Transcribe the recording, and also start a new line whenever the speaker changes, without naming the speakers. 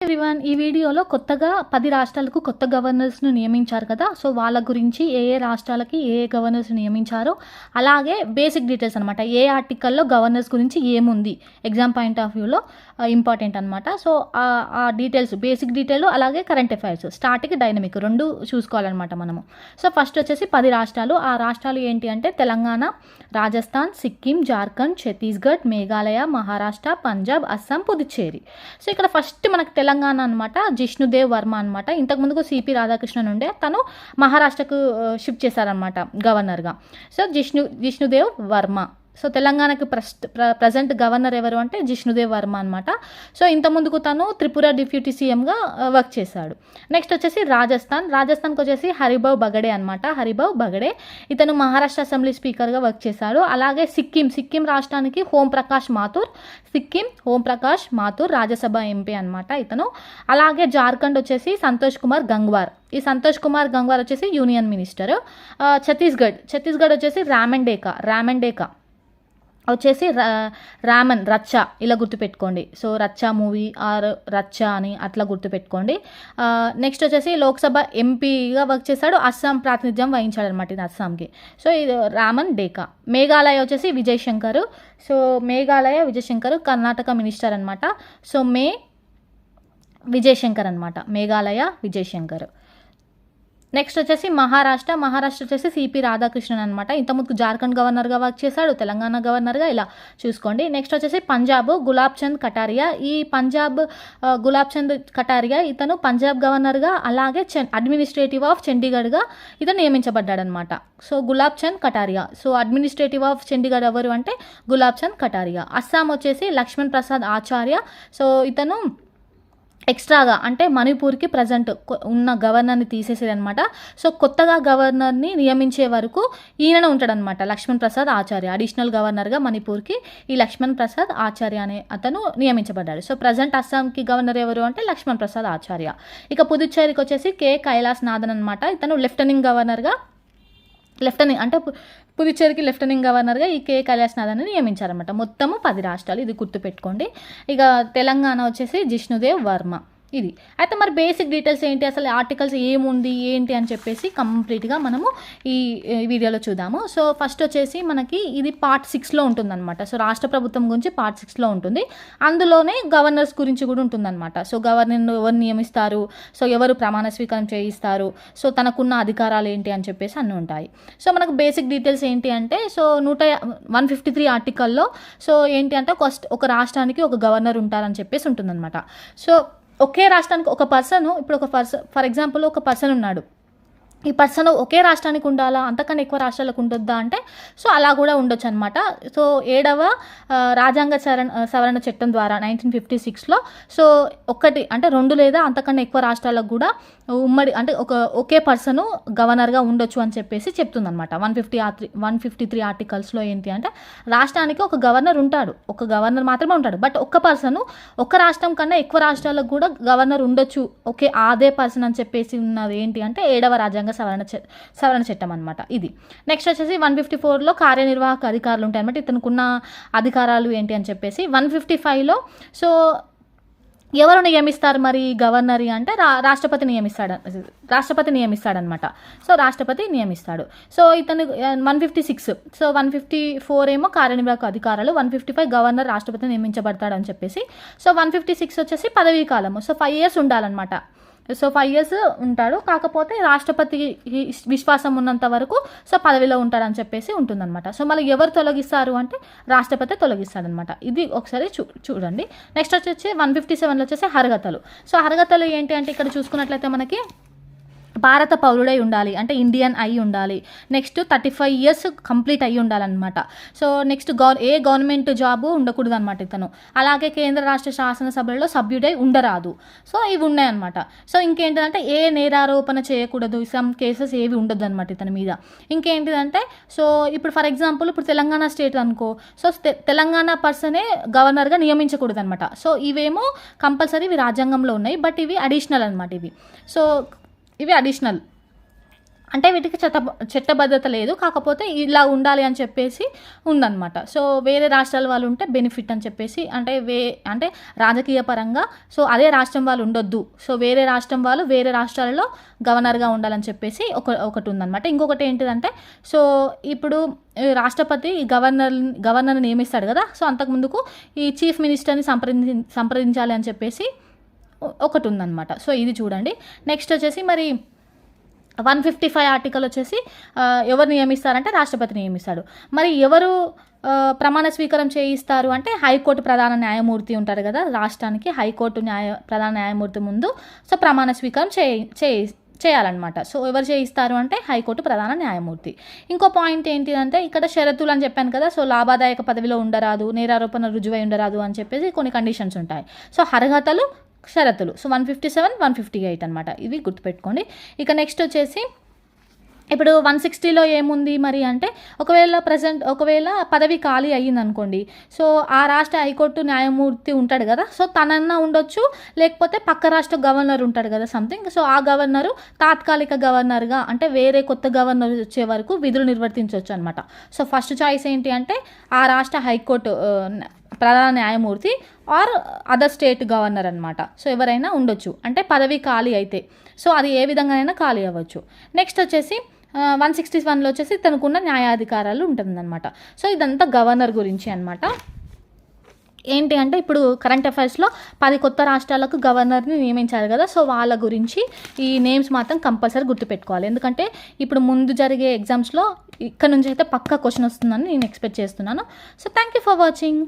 Everyone, ఈ వీడియోలో కొత్తగా 10 రాష్ట్రాలకు కొత్త గవర్నర్స్ను నియమించారు కదా. సో వాళ్ళ గురించి ఏ రాష్ట్రాలకి ఏ గవర్నర్స్ నియమించారో, అలాగే బేసిక్ డీటెయిల్స్ అనమాట. ఏ ఆర్టికల్లో గవర్నర్స్ గురించి ఏముంది ఎగ్జామ్ పాయింట్ ఆఫ్ వ్యూలో ఇంపార్టెంట్ అనమాట. సో ఆ డీటెయిల్స్, బేసిక్ డీటెయిల్ అలాగే కరెంట్ అఫైర్స్, స్టాటిక్ డైనమిక్ రెండు చూసుకోవాలన్నమాట మనము. సో ఫస్ట్ వచ్చేసి 10 రాష్ట్రాలు. ఆ రాష్ట్రాలు ఏంటి అంటే తెలంగాణ, రాజస్థాన్, సిక్కిం, జార్ఖండ్, ఛత్తీస్గఢ్, మేఘాలయ, మహారాష్ట్ర, పంజాబ్, అస్సాం, పుదుచ్చేరి. సో ఇక్కడ ఫస్ట్ మనకు తెలంగాణ అనమాట, జిష్ణుదేవ్ వర్మ అనమాట. ఇంతకుముందుకు సిపి రాధాకృష్ణన్ ఉండే, తను మహారాష్ట్రకు షిఫ్ట్ చేశారనమాట గవర్నర్గా. సో జిష్ణుదేవ్ వర్మ. సో తెలంగాణకి ప్రజెంట్ గవర్నర్ ఎవరు అంటే జిష్ణుదేవ్ వర్మ అనమాట. సో ఇంతకుముందుకు తను త్రిపుర డిప్యూటీ సీఎంగా వర్క్ చేశాడు. నెక్స్ట్ వచ్చేసి రాజస్థాన్కి వచ్చేసి హరిభావ్ బగడే అనమాట. హరిభావ్ బగడే ఇతను మహారాష్ట్ర అసెంబ్లీ స్పీకర్గా వర్క్ చేశాడు. అలాగే సిక్కిం రాష్ట్రానికి ఓం ప్రకాష్ మాథూర్ రాజ్యసభ ఎంపీ అనమాట ఇతను. అలాగే జార్ఖండ్ వచ్చేసి సంతోష్ కుమార్ గంగ్వార్. ఈ సంతోష్ కుమార్ గంగ్వార్ వచ్చేసి యూనియన్ మినిస్టర్. ఛత్తీస్గఢ్ వచ్చేసి రామన్ వచ్చేసి రచ్చ, ఇలా గుర్తుపెట్టుకోండి. సో రచ్చ మూవీ ఆర్ రచ్చ అని అట్లా గుర్తుపెట్టుకోండి. నెక్స్ట్ వచ్చేసి లోక్సభ ఎంపీగా వర్క్ చేశాడు, అస్సాం ప్రాతినిధ్యం వహించాడు అనమాట ఇది అస్సాంకి. సో ఇది రామన్ డేకా. మేఘాలయ వచ్చేసి విజయశంకర్. సో విజయశంకర్ కర్ణాటక మినిస్టర్ అనమాట. సో విజయశంకర్ అనమాట, మేఘాలయ విజయశంకర్. నెక్స్ట్ వచ్చేసి మహారాష్ట్ర వచ్చేసి సిపి రాధాకృష్ణన్ అనమాట. ఇంతకుముందు జార్ఖండ్ గవర్నర్గా వర్క్ చేశాడు, తెలంగాణ గవర్నర్గా, ఇలా చూసుకోండి. నెక్స్ట్ వచ్చేసి పంజాబ్ గులాబ్ చంద్ కటారియా. ఈ పంజాబ్ గులాబ్ చంద్ కటారియా ఇతను పంజాబ్ గవర్నర్గా అలాగే అడ్మినిస్ట్రేటివ్ ఆఫ్ చండీగఢ్గా ఇతను నియమించబడ్డాడు అనమాట. So gulab Chand Kataria. So administrative of Chandigarh ఎవరు అంటే గులాబ్ చంద్ కటారియా. అస్సాం వచ్చేసి లక్ష్మణ్ ప్రసాద్ ఆచార్య. సో ఇతను ఎక్స్ట్రాగా అంటే మణిపూర్కి ప్రజెంట్ ఉన్న గవర్నర్ని తీసేసేదనమాట. సో కొత్తగా గవర్నర్ని నియమించే వరకు ఈయన ఉంటాడనమాట, లక్ష్మణ్ ప్రసాద్ ఆచార్య. అడిషనల్ గవర్నర్గా మణిపూర్కి ఈ లక్ష్మణ్ ప్రసాద్ ఆచార్య అనే అతను నియమించబడ్డాడు. సో ప్రజెంట్ అస్సాంకి గవర్నర్ ఎవరు అంటే లక్ష్మణ్ ప్రసాద్ ఆచార్య. ఇక పుదుచ్చేరికి వచ్చేసి కె కైలాస్ నాథన్ అనమాట. ఇతను లెఫ్టినెంట్ అంటే పుదుచ్చేరికి లెఫ్టినెంట్ గవర్నర్గా ఈ కె కైలాసనాథన్ని నియమించారన్నమాట. మొత్తము 10 రాష్ట్రాలు, ఇది గుర్తుపెట్టుకోండి. ఇక తెలంగాణ వచ్చేసి జిష్ణుదేవ్ వర్మ. ఇది అయితే మరి బేసిక్ డీటెయిల్స్ ఏంటి, అసలు ఆర్టికల్స్ ఏముంది ఏంటి అని చెప్పేసి కంప్లీట్గా మనము ఈ వీడియోలో చూద్దాము. సో ఫస్ట్ వచ్చేసి మనకి ఇది పార్ట్ 6లో ఉంటుందన్నమాట. సో రాష్ట్ర ప్రభుత్వం గురించి పార్ట్ 6లో ఉంటుంది. అందులోనే గవర్నర్స్ గురించి కూడా ఉంటుందన్నమాట. సో గవర్నర్ను ఎవరు నియమిస్తారు, సో ఎవరు ప్రమాణ స్వీకారం చేయిస్తారు, సో తనకున్న అధికారాలు ఏంటి అని చెప్పేసి అన్నీ ఉంటాయి. సో మనకు బేసిక్ డీటెయిల్స్ ఏంటి అంటే, సో 153 ఆర్టికల్లో సో ఏంటి అంటే ఒక రాష్ట్రానికి ఒక గవర్నర్ ఉంటారని చెప్పేసి ఉంటుందన్నమాట. సో ఒకే రాష్ట్రానికి ఒక పర్సన్, ఇప్పుడు ఫర్ ఎగ్జాంపుల్ ఒక పర్సన్ ఉన్నాడు, ఈ పర్సన్ ఒకే రాష్ట్రానికి ఉండాలా, అంతకన్నా ఎక్కువ రాష్ట్రాలకు ఉండొద్దా అంటే సో అలా కూడా ఉండొచ్చు అనమాట. సో 7వ రాజ్యాంగ సవరణ చట్టం ద్వారా 1956లో సో ఒకటి అంటే 2 లేదా అంతకన్నా ఎక్కువ రాష్ట్రాలకు కూడా ఉమ్మడి అంటే ఒకే పర్సను గవర్నర్గా ఉండొచ్చు అని చెప్పేసి చెప్తుందనమాట. 153 ఆర్టికల్స్లో ఏంటి అంటే రాష్ట్రానికి ఒక గవర్నర్ ఉంటాడు, ఒక గవర్నర్ మాత్రమే ఉంటాడు. బట్ ఒక్క పర్సను ఒక రాష్ట్రం కన్నా ఎక్కువ రాష్ట్రాలకు కూడా గవర్నర్ ఉండొచ్చు, ఓకే అదే పర్సన్ అని చెప్పేసి ఉన్నది ఏంటి అంటే 7వ రాజ్యాంగ సవరణ చట్టం అనమాట ఇది. నెక్స్ట్ వచ్చేసి 154లో కార్యనిర్వాహక అధికారులు ఉంటాయి అనమాట. ఇతనుకున్న అధికారాలు ఏంటి అని చెప్పేసి 155లో సో ఎవరు నియమిస్తారు మరి గవర్నరీ అంటే రాష్ట్రపతి నియమిస్తాడనమాట. సో రాష్ట్రపతి నియమిస్తాడు. సో ఇతను 156, సో 154 ఏమో కార్యనిర్వాహక అధికారాలు, 155 గవర్నర్ రాష్ట్రపతి నియమించబడతాడు అని చెప్పేసి. సో 156 వచ్చేసి పదవీ కాలము. సో 5 years ఉండాలన్నమాట. సో 5 years ఉంటాడు, కాకపోతే రాష్ట్రపతి విశ్వాసం ఉన్నంత వరకు సో పదవిలో ఉంటాడని చెప్పేసి ఉంటుందన్నమాట. సో మళ్ళీ ఎవరు తొలగిస్తారు అంటే రాష్ట్రపతి తొలగిస్తాడనమాట. ఇది ఒకసారి చూడండి. నెక్స్ట్ వచ్చేసి 157లో వచ్చేసి అర్హతలు. సో అర్హతలు ఏంటి అంటే ఇక్కడ చూసుకున్నట్లయితే మనకి భారత పౌరుడై ఉండాలి, అంటే ఇండియన్ అయి ఉండాలి. నెక్స్ట్ 35 years కంప్లీట్ అయ్యి ఉండాలన్నమాట. సో నెక్స్ట్ ఏ గవర్నమెంట్ జాబు ఉండకూడదు అనమాట ఇతను. అలాగే కేంద్ర రాష్ట్ర శాసనసభలో సభ్యుడై ఉండరాదు. సో ఇవి ఉన్నాయన్నమాట. సో ఇంకేంటిదంటే ఏ నేరారోపణ చేయకూడదు, సమ్ కేసెస్ ఏవి ఉండదు అనమాట ఇతని మీద. ఇంకేంటిదంటే సో ఇప్పుడు ఫర్ ఎగ్జాంపుల్ ఇప్పుడు తెలంగాణ స్టేట్ అనుకో, సో తెలంగాణ పర్సనే గవర్నర్గా నియమించకూడదు అనమాట. సో ఇవేమో కంపల్సరీ ఇవి రాజ్యాంగంలో ఉన్నాయి, బట్ ఇవి అడిషనల్ అనమాట. ఇవి సో ఇవి అడిషనల్. అంటే వీటికి చట్టబద్ధత లేదు, కాకపోతే ఇలా ఉండాలి అని చెప్పేసి ఉందన్నమాట. సో వేరే రాష్ట్రాల వాళ్ళు ఉంటే బెనిఫిట్ అని చెప్పేసి, అంటే రాజకీయ పరంగా సో అదే రాష్ట్రం వాళ్ళు ఉండొద్దు, సో వేరే రాష్ట్రం వాళ్ళు వేరే రాష్ట్రాలలో గవర్నర్గా ఉండాలని చెప్పేసి ఒకటి ఉందన్నమాట. ఇంకొకటి ఏంటిదంటే, సో ఇప్పుడు రాష్ట్రపతి గవర్నర్ని నియమిస్తాడు కదా, సో అంతకుముందుకు ఈ చీఫ్ మినిస్టర్ని సంప్రదించాలి అని చెప్పేసి ఒకటి ఉందన్నమాట. సో ఇది చూడండి. నెక్స్ట్ వచ్చేసి మరి 155 ఆర్టికల్ వచ్చేసి ఎవరు నియమిస్తారంటే రాష్ట్రపతి నియమిస్తాడు. మరి ఎవరు ప్రమాణ స్వీకారం చేయిస్తారు అంటే హైకోర్టు ప్రధాన న్యాయమూర్తి ఉంటారు కదా రాష్ట్రానికి, హైకోర్టు ప్రధాన న్యాయమూర్తి ముందు సో ప్రమాణ స్వీకారం చేయాలన్నమాట. సో ఎవరు చేయిస్తారు అంటే హైకోర్టు ప్రధాన న్యాయమూర్తి. ఇంకో పాయింట్ ఏంటిదంటే ఇక్కడ షరతులు అని చెప్పాను కదా, సో లాభదాయక పదవిలో ఉండరాదు, నేరారోపణ రుజువై ఉండరాదు అని చెప్పేసి కొన్ని కండిషన్స్ ఉంటాయి. సో అర్హతలు, షరతులు, సో 157, 158 అనమాట, ఇవి గుర్తుపెట్టుకోండి. ఇక నెక్స్ట్ వచ్చేసి ఇప్పుడు 160లో ఏముంది మరి అంటే, ఒకవేళ పదవి ఖాళీ అయ్యింది అనుకోండి, సో ఆ రాష్ట్ర హైకోర్టు న్యాయమూర్తి ఉంటాడు కదా, సో తనన్నా ఉండొచ్చు, లేకపోతే పక్క రాష్ట్ర గవర్నర్ ఉంటాడు కదా సంథింగ్, సో ఆ గవర్నరు తాత్కాలిక గవర్నర్గా అంటే వేరే కొత్త గవర్నర్ వచ్చే వరకు విధులు నిర్వర్తించవచ్చు అనమాట. సో ఫస్ట్ చాయిస్ ఏంటి అంటే ఆ రాష్ట్ర హైకోర్టు ప్రధాన న్యాయమూర్తి ఆర్ అదర్ స్టేట్ గవర్నర్ అనమాట. సో ఎవరైనా ఉండొచ్చు అంటే పదవి ఖాళీ అయితే, సో అది ఏ విధంగానైనా ఖాళీ అవ్వచ్చు. నెక్స్ట్ వచ్చేసి 161లో వచ్చేసి తనకున్న న్యాయాధికారాలు ఉంటుందన్నమాట. సో ఇదంతా గవర్నర్ గురించి అనమాట. ఏంటి అంటే ఇప్పుడు కరెంట్ అఫైర్స్లో 10 కొత్త రాష్ట్రాలకు గవర్నర్ని నియమించారు కదా, సో వాళ్ళ గురించి ఈ నేమ్స్ మాత్రం కంపల్సరీ గుర్తుపెట్టుకోవాలి. ఎందుకంటే ఇప్పుడు ముందు జరిగే ఎగ్జామ్స్లో ఇక్కడ నుంచి అయితే పక్కా క్వశ్చన్ వస్తుందని నేను ఎక్స్పెక్ట్ చేస్తున్నాను. So thank you for watching.